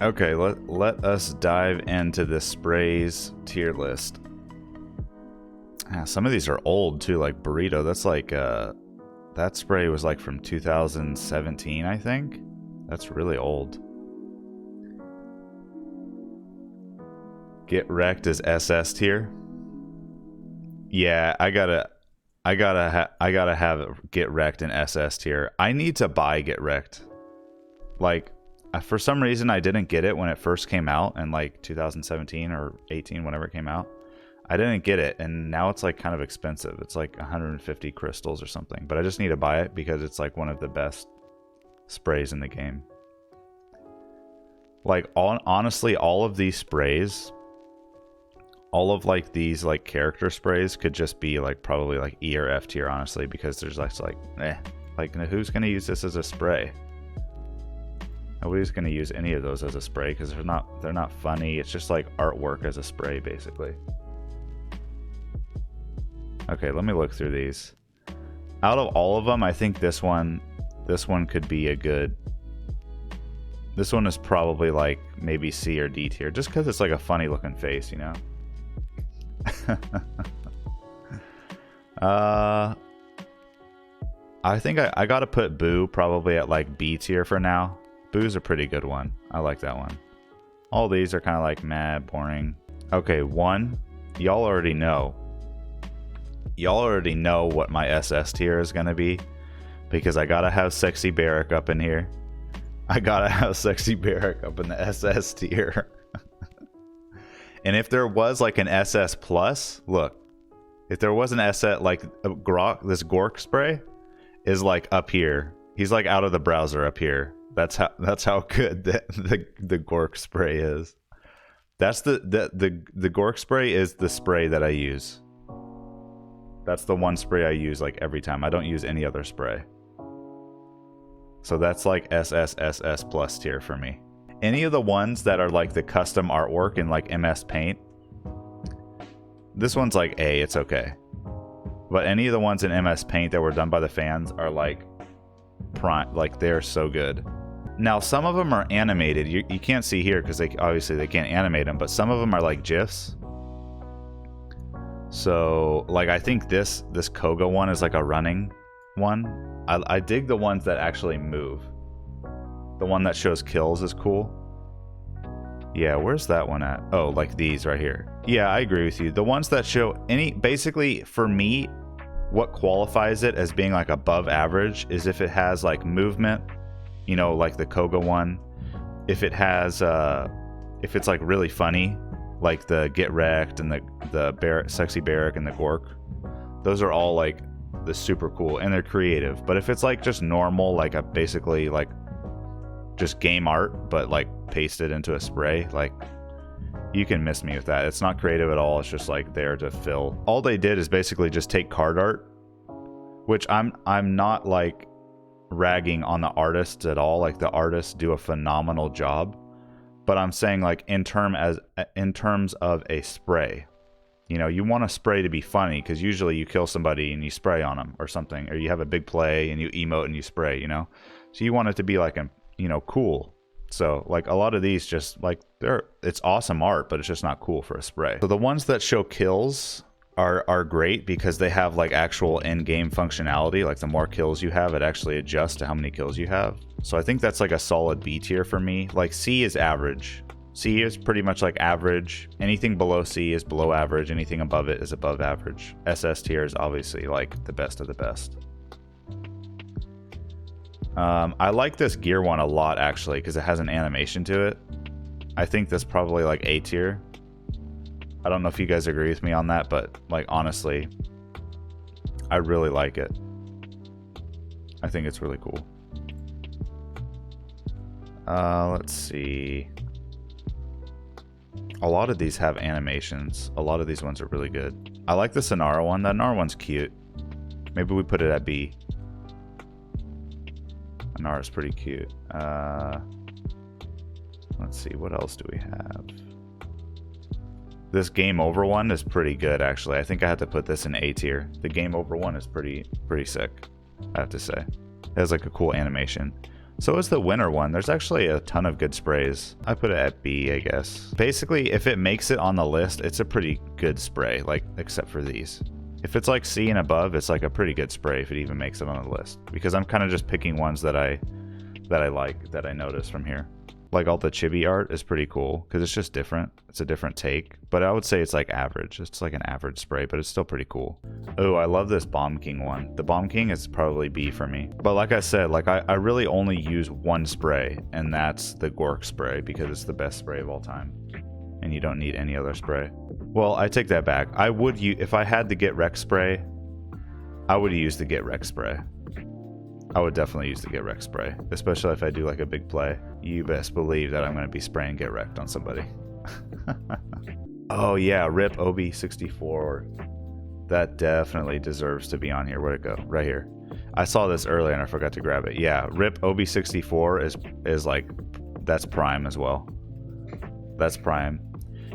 Okay, let us dive into the sprays tier list. Some of these are old too, like Burrito. That's like that spray was like from 2017, I think. That's really old. Get Wrecked is SS tier. Yeah, I gotta have Get Wrecked in SS tier. I need to buy Get Wrecked. Like, for some reason I didn't get it when it first came out in like 2017 or 18, whenever it came out. I didn't get it, and now it's like kind of expensive. It's like 150 crystals or something, but I just need to buy it because it's like one of the best sprays in the game. Like, honestly, all of these sprays, all of like these like character sprays could just be like probably like E or F tier, honestly, because there's like like who's gonna use this as a spray? Nobody's gonna use any of those as a spray because they're not funny. It's just like artwork as a spray, basically. Okay, let me look through these. Out of all of them, I think this one could be a good. This one is probably like maybe C or D tier, just because it's like a funny looking face, you know. I think I gotta put Boo probably at like B tier for now. Boo's a pretty good one. I like that one. All these are kind of like meh, boring. Okay, one, y'all already know. Y'all already know what my SS tier is gonna be, because I gotta have Sexy Barrack up in here. I gotta have Sexy Barrack up in the SS tier. And if there was like an SS plus, look, if there was an SS, like a grok, this gork spray is like up here. He's like out of the browser up here. That's how good the gork spray is. That's the gork spray is the spray that I use. That's the one spray I use like every time. I don't use any other spray. So that's like SS plus tier for me. Any of the ones that are like the custom artwork in like MS Paint, this one's like A, it's okay. But any of the ones in MS Paint that were done by the fans are like prime, like they're so good. Now some of them are animated. You can't see here because they obviously they can't animate them, but some of them are like GIFs. So like I think this Koga one is like a running one. I dig the ones that actually move. The one that shows kills is cool. Yeah, where's that one at? Oh, like these right here. Yeah, I agree with you. The ones that show basically for me, what qualifies it as being like above average is if it has like movement, you know, like the Koga one. If it has, if it's like really funny, like the Get Wrecked and the Sexy Barrack and the Gork. Those are all like the super cool and they're creative. But if it's like just normal, like a basically like just game art, but like pasted into a spray, like you can miss me with that. It's not creative at all. It's just like there to fill. All they did is basically just take card art, which I'm not like ragging on the artists at all. Like the artists do a phenomenal job, but I'm saying like in terms of a spray, you know, you want a spray to be funny because usually you kill somebody and you spray on them or something, or you have a big play and you emote and you spray, you know, so you want it to be like a, you know, cool. So like a lot of these just like it's awesome art, but it's just not cool for a spray. So the ones that show kills are great because they have like actual in-game functionality. Like the more kills you have, it actually adjusts to how many kills you have. So I think that's like a solid B tier for me. Like C is average. C is pretty much like average. Anything below C is below average. Anything above it is above average. SS tier is obviously like the best of the best. I like this gear one a lot actually because it has an animation to it. I think that's probably like A tier. I don't know if you guys agree with me on that, but like honestly, I really like it. I think it's really cool. Let's see. A lot of these have animations. A lot of these ones are really good. I like the Sonara one. That Sonara one's cute. Maybe we put it at B. Nara's pretty cute. Let's see, what else do we have? This Game Over one is pretty good, actually. I think I have to put this in A tier. The Game Over one is pretty sick, I have to say. It has like a cool animation. So is the winter one. There's actually a ton of good sprays. I put it at B, I guess. Basically, if it makes it on the list, it's a pretty good spray, like, except for these. If it's like C and above, it's like a pretty good spray if it even makes it on the list. Because I'm kind of just picking ones that I like, that I notice from here. Like all the chibi art is pretty cool because it's just different. It's a different take, but I would say it's like average. It's like an average spray, but it's still pretty cool. Oh, I love this Bomb King one. The Bomb King is probably B for me. But like I said, like I really only use one spray, and that's the Gork spray because it's the best spray of all time. And you don't need any other spray. Well, I take that back. I would use, if I had the Get Wrecked spray, I would use the Get Wrecked spray. I would definitely use the Get Wrecked spray, especially if I do like a big play. You best believe that I'm going to be spraying Get Wrecked on somebody. Oh yeah, RIP OB64. That definitely deserves to be on here. Where'd it go? Right here. I saw this earlier and I forgot to grab it. Yeah, RIP OB64 is like, that's prime as well. That's prime.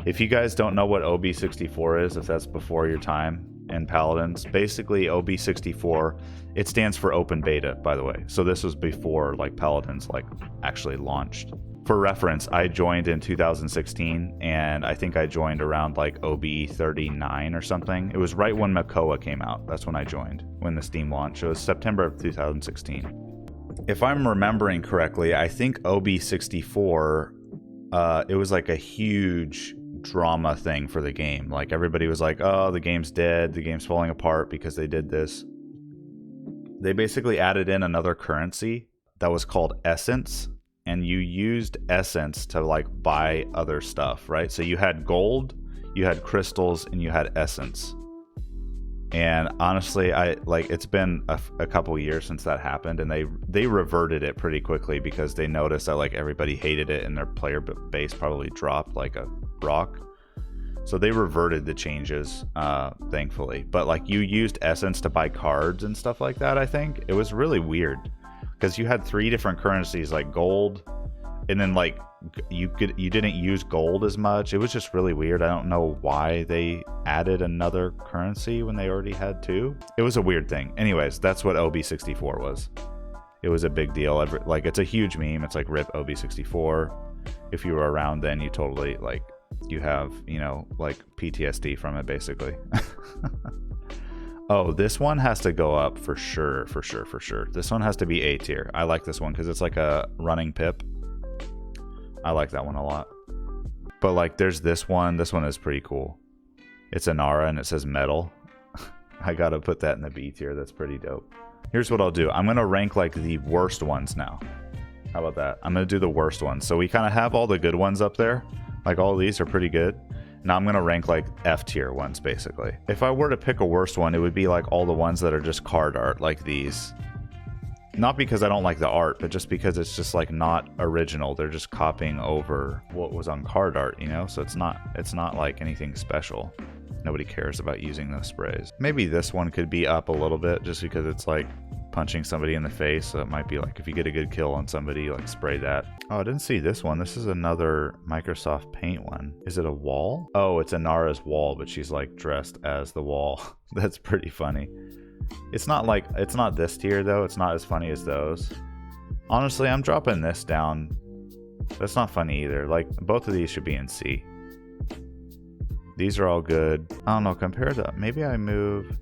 If you guys don't know what OB64 is, if that's before your time in Paladins, basically OB64, it stands for open beta, by the way. So this was before like Paladins like actually launched. For reference, I joined in 2016, and I think I joined around like OB39 or something. It was right when Makoa came out. That's when I joined, when the Steam launched. It was September of 2016. If I'm remembering correctly, I think OB64, it was like a huge drama thing for the game. Like everybody was like, oh, the game's dead, the game's falling apart because they did this. They basically added in another currency that was called Essence, and you used Essence to like buy other stuff, right? So you had gold, you had crystals, and you had Essence. And honestly, it's been a couple years since that happened, and they reverted it pretty quickly because they noticed that like everybody hated it and their player base probably dropped like a rock. So they reverted the changes, thankfully. But like you used Essence to buy cards and stuff like that. I think it was really weird because you had 3 different currencies, like gold, and then like you didn't use gold as much. It was just really weird. I don't know why they added another currency when they already had 2. It was a weird thing. Anyways, that's what OB64 was. It was a big deal. Like it's a huge meme. It's like RIP OB64. If you were around then, you totally like, you have, you know, like PTSD from it basically. Oh, this one has to go up for sure. This one has to be A tier. I like this one because it's like a running pip. I like that one a lot. But like there's this one. This one is pretty cool. It's Inara and it says metal. I gotta put that in the B tier. That's pretty dope. Here's what I'll do. I'm gonna rank like the worst ones now. How about that? I'm gonna do the worst ones. So we kind of have all the good ones up there. Like all these are pretty good. Now I'm gonna rank like F tier ones basically. If I were to pick a worst one, it would be like all the ones that are just card art, like these. Not because I don't like the art, but just because it's just like not original. They're just copying over what was on card art, you know? So it's not like anything special. Nobody cares about using those sprays. Maybe this one could be up a little bit just because it's like punching somebody in the face. So it might be like if you get a good kill on somebody, like spray that. Oh, I didn't see this one. This is another Microsoft Paint one. Is it a wall? Oh, it's Inara's wall, but she's like dressed as the wall. That's pretty funny. It's not this tier though. It's not as funny as those. Honestly, I'm dropping this down. That's not funny either. Like both of these should be in C. These are all good. I don't know, compared to, maybe I move,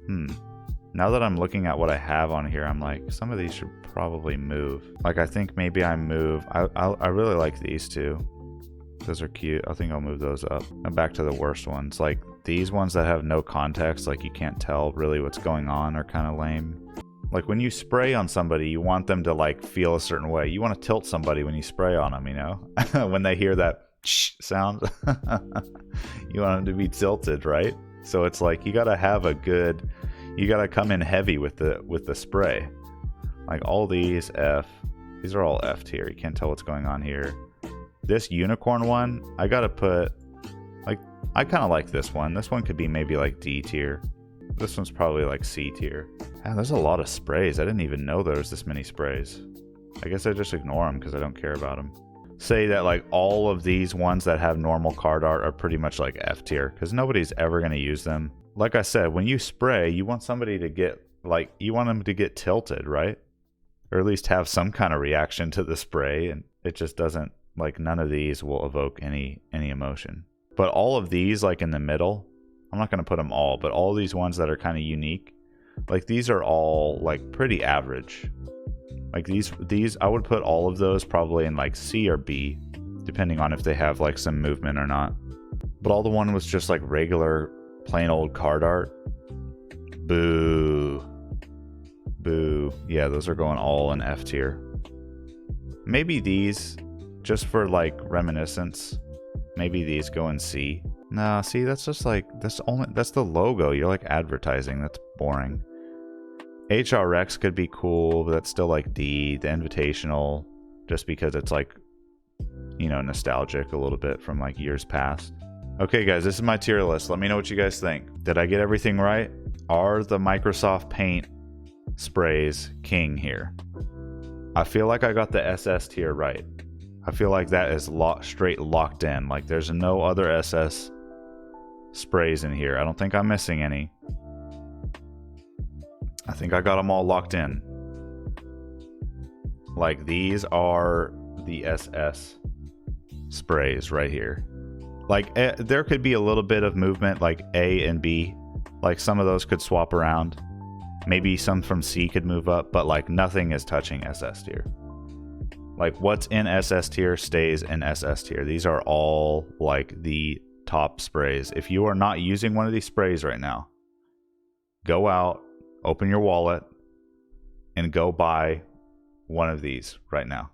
now that I'm looking at what I have on here, I'm like, some of these should probably move. Like, I think maybe I move, I really like these two. Those are cute. I think I'll move those up. And back to the worst ones. Like, these ones that have no context, like you can't tell really what's going on, are kind of lame. Like, when you spray on somebody, you want them to, like, feel a certain way. You want to tilt somebody when you spray on them, you know? When they hear that sound, you want them to be tilted, right? So it's like, you gotta have a good... You gotta come in heavy with the spray. Like all these F, these are all F tier. You can't tell what's going on here. This unicorn one, I gotta put, like, I kind of like this one. This one could be maybe like D tier. This one's probably like C tier. Man, there's a lot of sprays. I didn't even know there was this many sprays. I guess I just ignore them because I don't care about them. Say that like all of these ones that have normal card art are pretty much like F tier because nobody's ever gonna use them. Like I said, when you spray, you want somebody to get, like, you want them to get tilted, right? or at least have some kind of reaction to the spray, and it just doesn't, like, none of these will evoke any emotion. But all of these, like in the middle, I'm not going to put them all, but all these ones that are kind of unique, like these are all like pretty average. Like these I would put all of those probably in like C or B, depending on if they have like some movement or not. But all the one was just like regular plain old card art. Boo. Boo. Yeah, those are going all in F tier. Maybe these, just for like reminiscence, maybe these go in C. Nah, see, that's just like, that's the logo. You're like advertising. That's boring. HRX could be cool, but that's still like D. The Invitational, just because it's like, you know, nostalgic a little bit from like years past. Okay, guys, this is my tier list. Let me know what you guys think. Did I get everything right? Are the Microsoft Paint sprays king here? I feel like I got the SS tier right. I feel like that is straight locked in. Like there's no other SS sprays in here. I don't think I'm missing any. I think I got them all locked in. Like these are the SS sprays right here. Like there could be a little bit of movement, like A and B. Like some of those could swap around. Maybe some from C could move up, but like nothing is touching SS tier. Like what's in SS tier stays in SS tier. These are all like the top sprays. If you are not using one of these sprays right now, go out, open your wallet, and go buy one of these right now.